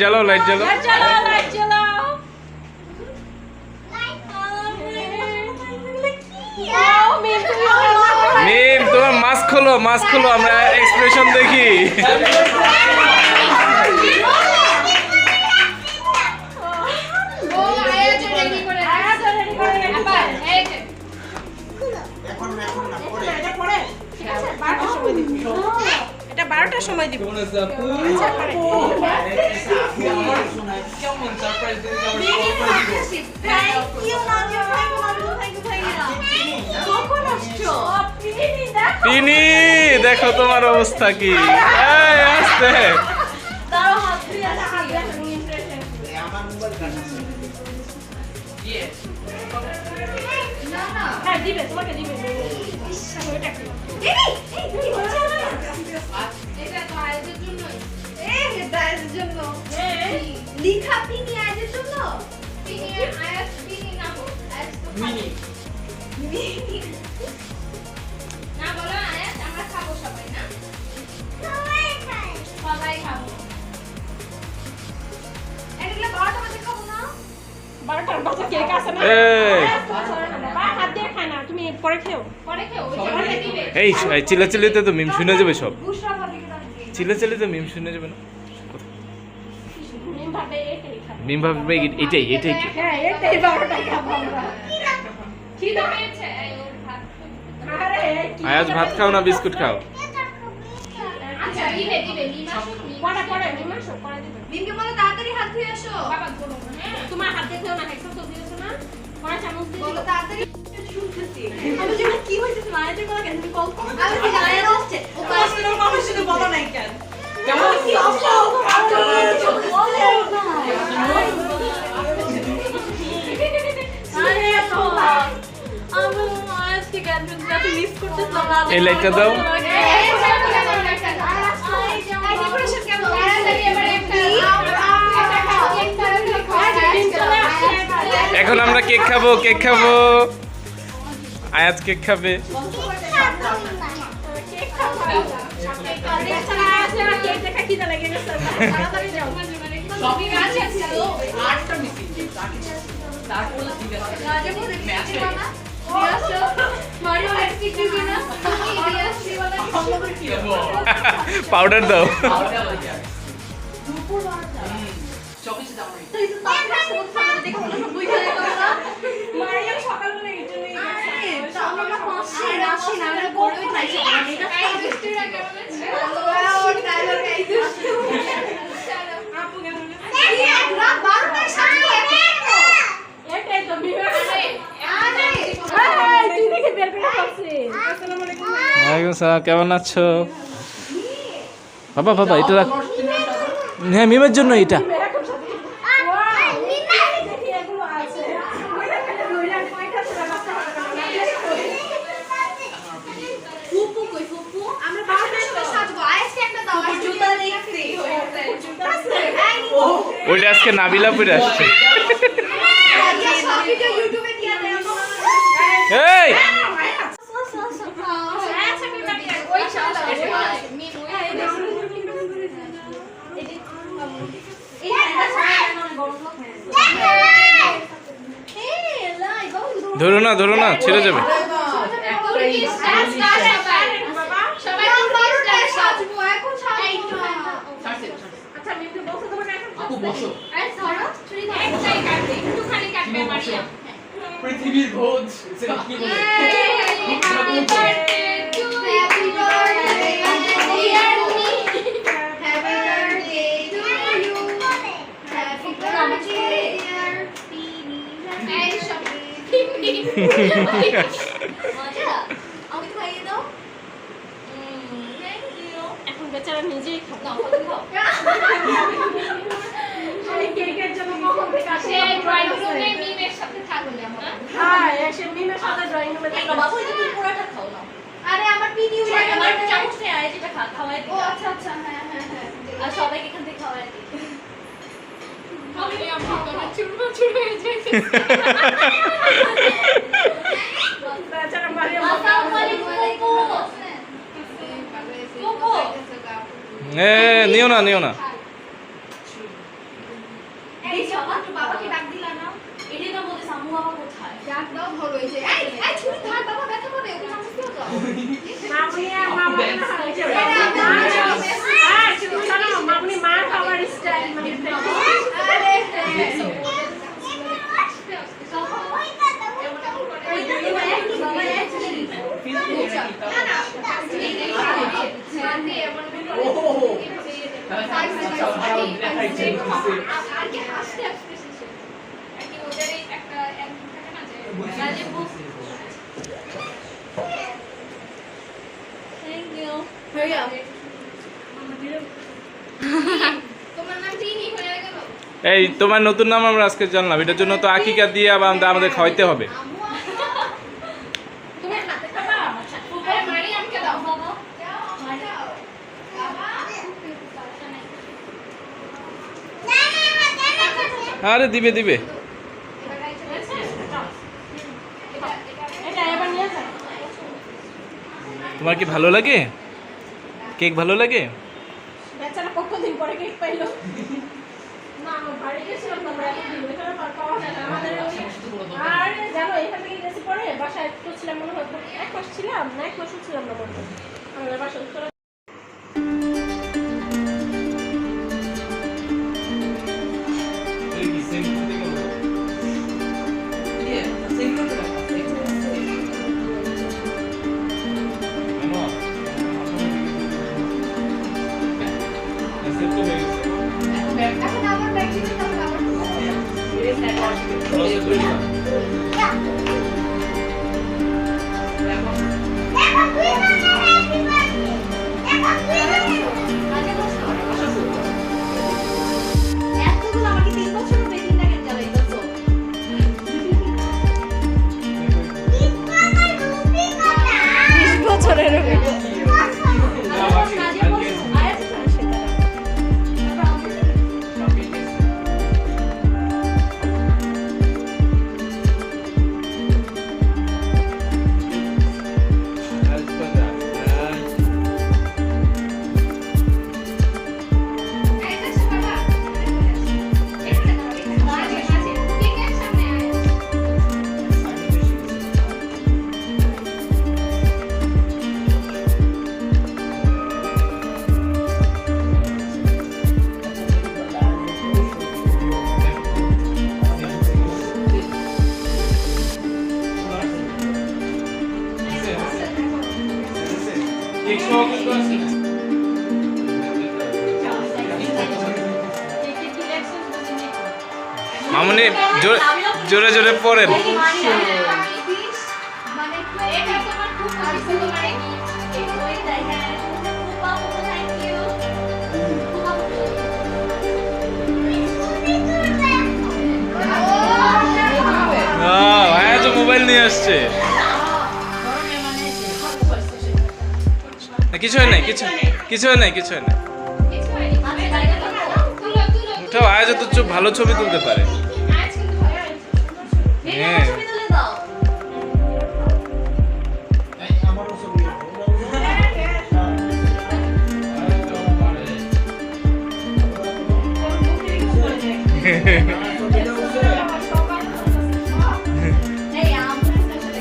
জ্বালাও লাইট জ্বালাও মিম তোমার মাস্ক খোলো আমরা এক্সপ্রেশন দেখি। এটা 12টার সময় দিব। টিনি দেখো তোমার অবস্থা কি, আসতে লিখা পিনি আয়াজের জন্য পিনি আয়াজ পিনি না হোক আয়াজ তো মিনি মিনি না বলো আয়াজ আমরা খাবো সবাই না সবাই খাবো এগুলো 12টা বাজে খাবো না 12টার বাজে কেক আছে না হাত দিয়ে খায় না তুমি পরে খেও এই চিল্লাচিল্লিতে তো মিম শুনে যাবে সব, চিল্লাচিল্লিতে মিম শুনে যাবে না। মিম ভাবে এটাই কি হ্যাঁ এটাই 12টায় খাবো আমরা। খিদে পেয়েছে ওর ভাত আরে আয়াজ ভাত খাও না বিস্কুট খাও? আচ্ছা দিবে পরে মিমাশো পরে দিবে। দিনকে বলো তাড়াতাড়ি হাত ধুয়ে আসো বাবা বলো হ্যাঁ তোমার হাত দিয়ে না হেক্সা তো দিয়েছো না পরে চামচ দিয়ে বলো তাড়াতাড়ি শুনতেছি আমি জানি কি হইছে তোমার আইতে বলা কেন তুমি কল করো আমি কি জানি না আসছে ও পাশে কথা শুনে বলো নাই কেন কেমন কি এই লাইটটা দাও। এখন আমরা কেক খাবো আয়াজ কেক খাবে। পাউডার দাও। কেমন আছো বাবা? এটা রাখ, হ্যাঁ মিমের জন্য এটা। ওইটা আজকে নাবিলা পরে আসছে। এই ধরো না ছেড়ে যাবে। পৃথিবীর ভোজ এখন বেচারা নিজেই খাবো। কেকের জন্য কখন থেকে আসে ড্রয়িং রুমে মিমের সাথে থাকবে আমরা। হ্যাঁ এসে মিমের সাথে ড্রয়িং রুমে থাকবে। বাবা ওই যে তুমি পুরোটা খাও না। আরে আমার পিনি উড়ে গেল, একটা চামচ নিয়ে আয় যেটা খাওয়াই দিই। ও আচ্ছা হ্যাঁ আর সবাইকে এখান থেকে খাওয়াই দিই। আমি আমার তো চুরমা চুরে হয়ে যায়। বেচারা মারিয়া আসসালামু আলাইকুম কোকো। নিও না আর কি হাসতে হাসতে শেষ হয়ে যায়। আর কি ওদের এই একটা একদিন থাকে না যে রাজীব বুক থ্যাংক ইউ হয়ে গেল। তোমার নাম টিনি হয়ে গেল এই তোমার নতুন নাম আমরা আজকে জানলাম, এটার জন্য তো আকিকা দিয়ে আবার আমাদের খাওয়াইতে হবে। তুমি হাতে খাবা? আরে মারিয়ামকে দাও বাবা দাও বাবা আরে দিবে দিবে। এটা এবার নিয়ে যাও। তোমার কি ভালো লাগে? কেক ভালো লাগে? বেচারা কতদিন পরে কেক পাইলো। না আমি বাড়ি গেছিলাম না, আমরা একদিন এখানে পাওয়া যায় না আমাদের ওই- আর জানো এখান থেকে গেছি পরে বাসায় একটু ছিলাম মনে হয়, 1 মাস ছিলাম না, 1 মাসও ছিলাম না মনে হয় আমাদের বাসায় উত্তরা। এখন আবার ব্যাগ দিতে তখন আবার এতগুলো আমাকে 3 বছর বেশি টাকা চালাইতেছো 20 বছরের মামনি জোরে জোরে পড়েন। মানে এটা তোমার খুব ভালো তোমার কি ওই দেখেন বাবা থ্যাংক ইউ ভাইয়া তো মোবাইল নিয়ে আসছে। কিছু হয় নাই, কিছু হয় নাই, কিছু হয় নাই। কিছু হয়নি তুলো তুলো উঠাও, আয়াজ তো চুপ ভালো ছবি তুলতে পারে। আজ কিন্তু ভালো হয়েছে হ্যাঁ ছবি তুলে দাও। এই আমরা সাথে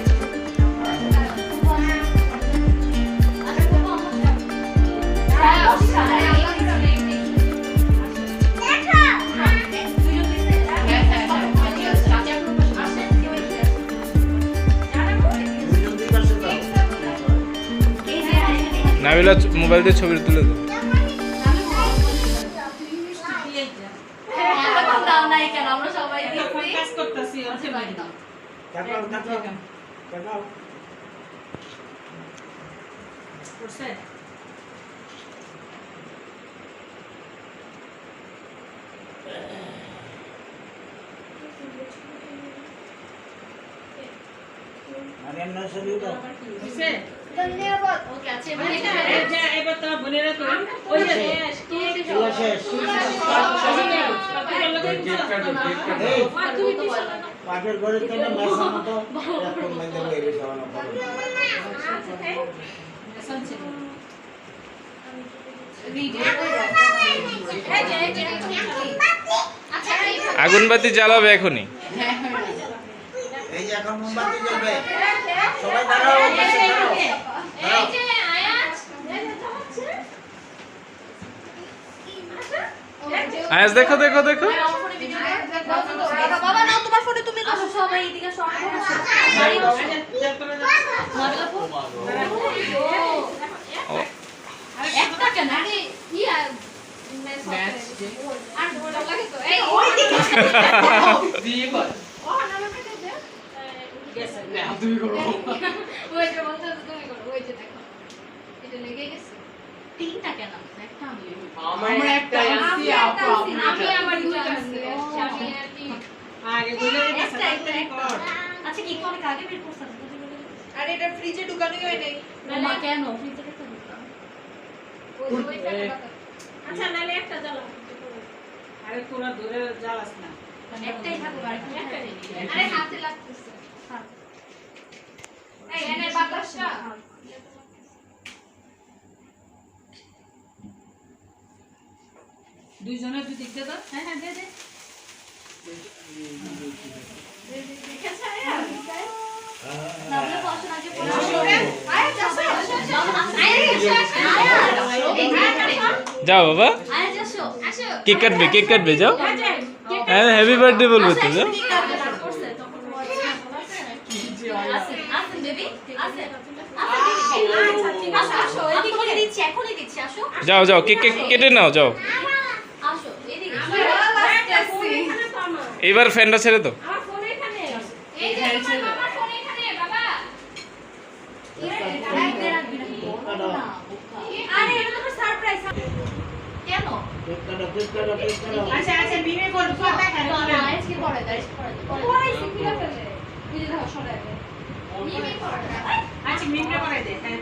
নাবিলা মোবাইল দিয়ে ছবি তুলে দাও। আমরা সবাই ধন্যবাদ ওকে আছে এবার তোমার বোনেরা তো ওই যে পাটের ঘরের জন্য মেশার মতো এখন মধ্যে মেরে খাওয়ানো পড়ে আগুন বাতি জ্বালাবে এখনই। এই যে এখন মোমবাতি জ্বলবে সবাই দাঁড়াও ওই পাশে দাঁড়াও এই যে আয়াজ আয়াজ দেখো দেখো দেখো। বাবা নাও তোমার ফোনে, তুমি আসো সবাই এদিকে আসো। ও, একটা কেন আরে ইয়া আর দিয়ে কর ও নামে পেটে দে গেছে না তুমি করো ওই যে বলতে তুমি করো ওই যে দেখো এটা লেগে গেছে তিনটা কেন একটা আমি আমার একটা আছে আপু আমি আমার দুইটা আছে আমি আর তিন আগে বলে দিতেছ একটা আচ্ছা কি অনেক আগে বের করছিস আর এটা ফ্রিজে ঢুকানোই হয় নাই মা কেন ফ্রিজে রেখে দিতাম ওই টাকা আচ্ছা নালে একটা জ্বালা আরে তোরা ধরে জ্বালাস না একটাই থাকবে আর একটা নেই আরে হাতে লাগতেছে এই এনে বাতাসটা দুইজনের দুই দিক দিয়ে দাও হ্যাঁ হ্যাঁ দে দে দেখেছ নামলে পছন্দ আগে পড়া আয় যাস যাও বাবা আয় যাসো আসো কেক কাটবে যাও হ্যাঁ হ্যাপি বার্থডে বলবো তো যাও আসেন বেবি আসেন আচ্ছা ঠিক আছে আসো এদিকে দিচ্ছি এখনই দিচ্ছি আসো যাও কেক কেটে নাও যাও আসো এদিকে এবার ফ্যানটা ছেড়ে দাও আমার ফোন এখানে এই যে তোমার মামার ফোন এখানে বাবা আরে এটা তো সারপ্রাইজ কেন আচ্ছা আচ্ছা বিমে বল কথা কেন আজকে পড়ে দাও পড়াইছি কি ফেলে এই যে দেখো সরাই দে নিমি পড়া আচ্ছা মিমে করে দে হ্যাঁ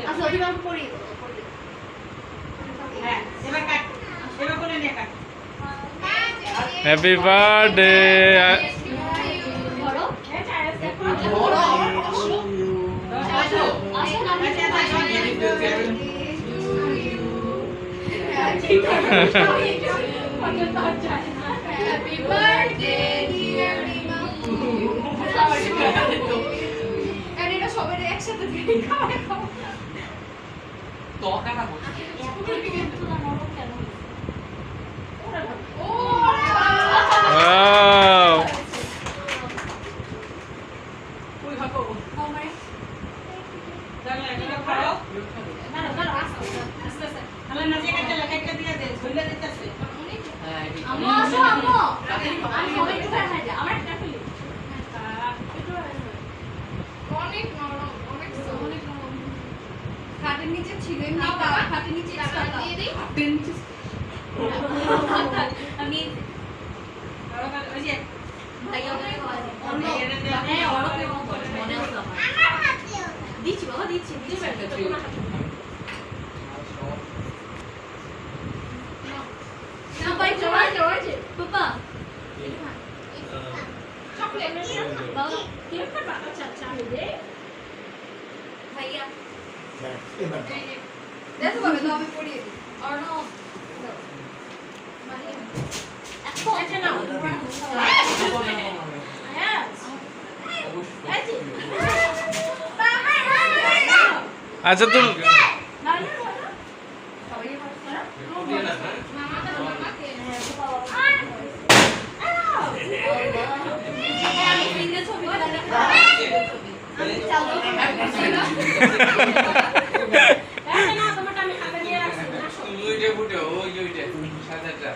আচ্ছা ওই বাবু পড়ি হ্যাঁ এবার কাট এবার কোলে নে কাট হ্যাপি বার্থডে ধরো আসো আসো না হ্যাপি বার্থডে ডিয়ার রিমা আর এটা সবাই একসাথে দিয়ে খাওয়া তো কাটা বল ও ওয়াও কই খাবো দাঁড়া এটা খাও তাহলে না যে কাটতে লাগাইটা দিয়ে দে ঝুলে দিতেছে হ্যাঁ আম্মু আসো আম্মু আমি সবাই একটু খাই দে আমার একটা ফেলি অনেক নরম অনেক নরম খাটের নিচে ছিল এমনি খাটের নিচে দিয়ে দিই আমি ওই যে ভাইয়া ওকে খাওয়া দে হ্যাঁ ওরকে মনে হলো দিচ্ছি বাবা দিচ্ছি পাপা পাপা চকলেট বাবা কেক কাটা আচ্ছা আচ্ছা আমি দে ভাইয়া দেখো বাবা তো আমি পড়িয়ে দিই অর্ণব এখন এটা নাও হ্যাঁ আচ্ছা তুমি ওইটা বুঝো ওইটা সাদাটা